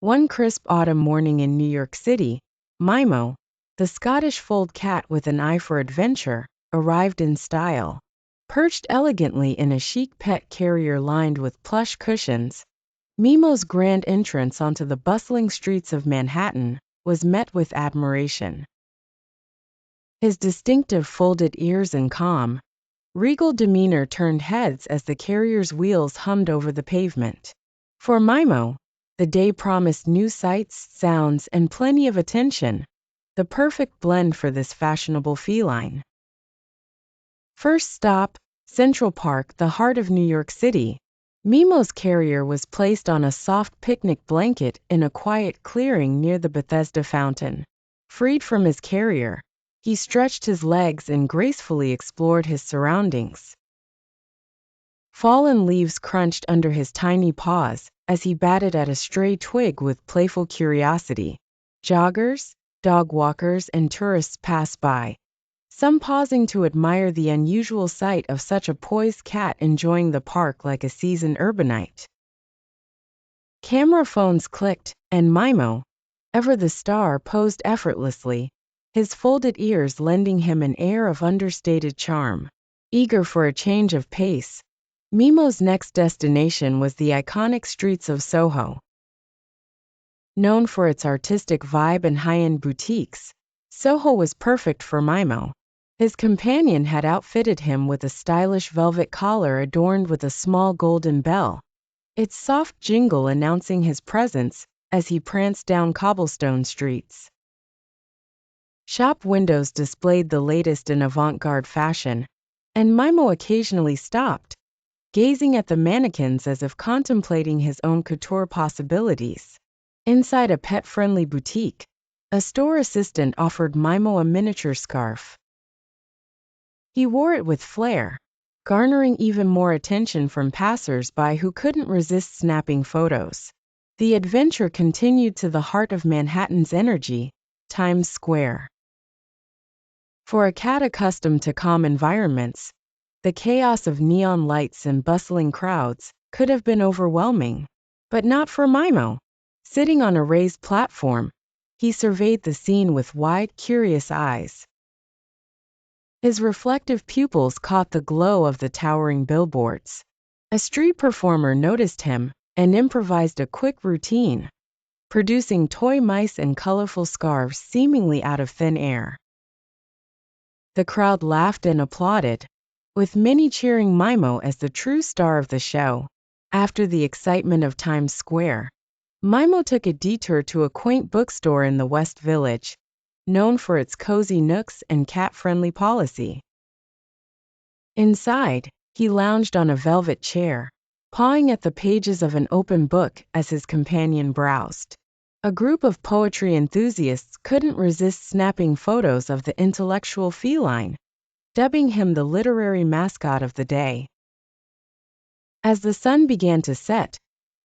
One crisp autumn morning in New York City, Mimo, the Scottish fold cat with an eye for adventure, arrived in style. Perched elegantly in a chic pet carrier lined with plush cushions, Mimo's grand entrance onto the bustling streets of Manhattan was met with admiration. His distinctive folded ears and calm, regal demeanor turned heads as the carrier's wheels hummed over the pavement. For Mimo, the day promised new sights, sounds, and plenty of attention, the perfect blend for this fashionable feline. First stop, Central Park, the heart of New York City. Mimo's carrier was placed on a soft picnic blanket in a quiet clearing near the Bethesda fountain. Freed from his carrier, he stretched his legs and gracefully explored his surroundings. Fallen leaves crunched under his tiny paws as he batted at a stray twig with playful curiosity. Joggers, dog walkers, and tourists passed by, some pausing to admire the unusual sight of such a poised cat enjoying the park like a seasoned urbanite. Camera phones clicked, and Mimo, ever the star, posed effortlessly, his folded ears lending him an air of understated charm. Eager for a change of pace, Mimo's next destination was the iconic streets of SoHo. Known for its artistic vibe and high-end boutiques, SoHo was perfect for Mimo. His companion had outfitted him with a stylish velvet collar adorned with a small golden bell, its soft jingle announcing his presence as he pranced down cobblestone streets. Shop windows displayed the latest in avant-garde fashion, and Mimo occasionally stopped, gazing at the mannequins as if contemplating his own couture possibilities. Inside a pet-friendly boutique, a store assistant offered Mimo a miniature scarf. He wore it with flair, garnering even more attention from passers-by who couldn't resist snapping photos. The adventure continued to the heart of Manhattan's energy, Times Square. For a cat accustomed to calm environments, the chaos of neon lights and bustling crowds could have been overwhelming. But not for Mimo. Sitting on a raised platform, he surveyed the scene with wide, curious eyes. His reflective pupils caught the glow of the towering billboards. A street performer noticed him and improvised a quick routine, producing toy mice and colorful scarves seemingly out of thin air. The crowd laughed and applauded, with many cheering Mimo as the true star of the show. After the excitement of Times Square, Mimo took a detour to a quaint bookstore in the West Village, known for its cozy nooks and cat-friendly policy. Inside, he lounged on a velvet chair, pawing at the pages of an open book as his companion browsed. A group of poetry enthusiasts couldn't resist snapping photos of the intellectual feline, dubbing him the literary mascot of the day. As the sun began to set,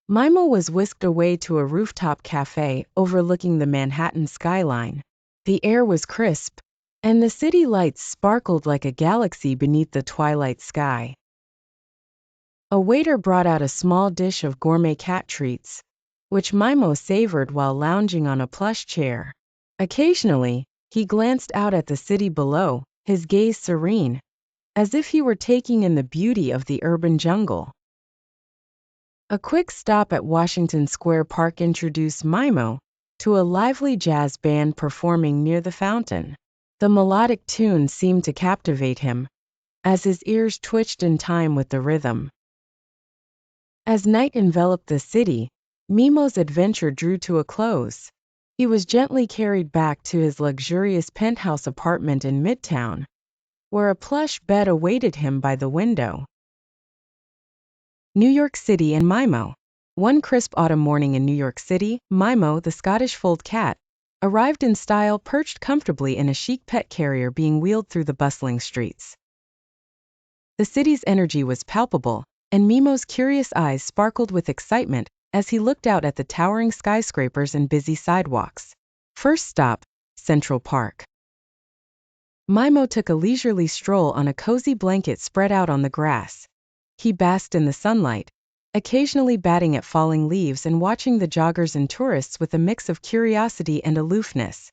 Mimo was whisked away to a rooftop café overlooking the Manhattan skyline. The air was crisp, and the city lights sparkled like a galaxy beneath the twilight sky. A waiter brought out a small dish of gourmet cat treats, which Mimo savored while lounging on a plush chair. Occasionally, he glanced out at the city below, his gaze serene, as if he were taking in the beauty of the urban jungle. A quick stop at Washington Square Park introduced Mimo to a lively jazz band performing near the fountain. The melodic tune seemed to captivate him, as his ears twitched in time with the rhythm. As night enveloped the city, Mimo's adventure drew to a close. He was gently carried back to his luxurious penthouse apartment in Midtown, where a plush bed awaited him by the window. New York City and Mimo. One crisp autumn morning in New York City, Mimo, the Scottish fold cat, arrived in style, perched comfortably in a chic pet carrier being wheeled through the bustling streets. The city's energy was palpable, and Mimo's curious eyes sparkled with excitement as he looked out at the towering skyscrapers and busy sidewalks. First stop, Central Park. Mimo took a leisurely stroll on a cozy blanket spread out on the grass. He basked in the sunlight, occasionally batting at falling leaves and watching the joggers and tourists with a mix of curiosity and aloofness.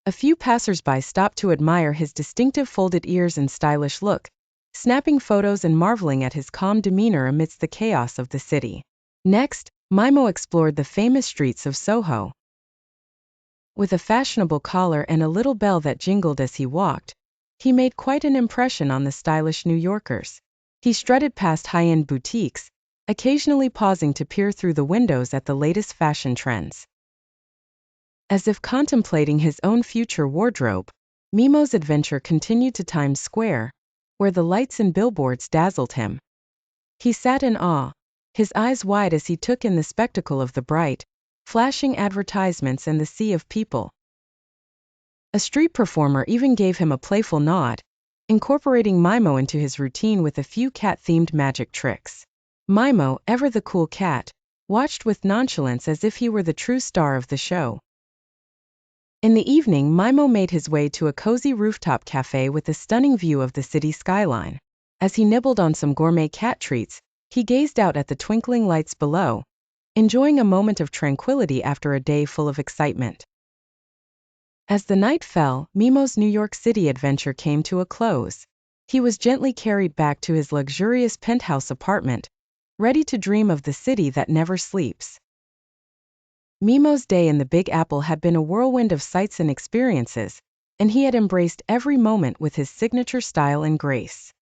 A few passers-by stopped to admire his distinctive folded ears and stylish look, snapping photos and marveling at his calm demeanor amidst the chaos of the city. Next, Mimo explored the famous streets of SoHo. With a fashionable collar and a little bell that jingled as he walked, he made quite an impression on the stylish New Yorkers. He strutted past high-end boutiques, occasionally pausing to peer through the windows at the latest fashion trends. As if contemplating his own future wardrobe, Mimo's adventure continued to Times Square, where the lights and billboards dazzled him. He sat in awe, his eyes wide as he took in the spectacle of the bright, flashing advertisements and the sea of people. A street performer even gave him a playful nod, incorporating Mimo into his routine with a few cat-themed magic tricks. Mimo, ever the cool cat, watched with nonchalance as if he were the true star of the show. In the evening, Mimo made his way to a cozy rooftop café with a stunning view of the city skyline. As he nibbled on some gourmet cat treats, he gazed out at the twinkling lights below, enjoying a moment of tranquility after a day full of excitement. As the night fell, Mimo's New York City adventure came to a close. He was gently carried back to his luxurious penthouse apartment, ready to dream of the city that never sleeps. Mimo's day in the Big Apple had been a whirlwind of sights and experiences, and he had embraced every moment with his signature style and grace.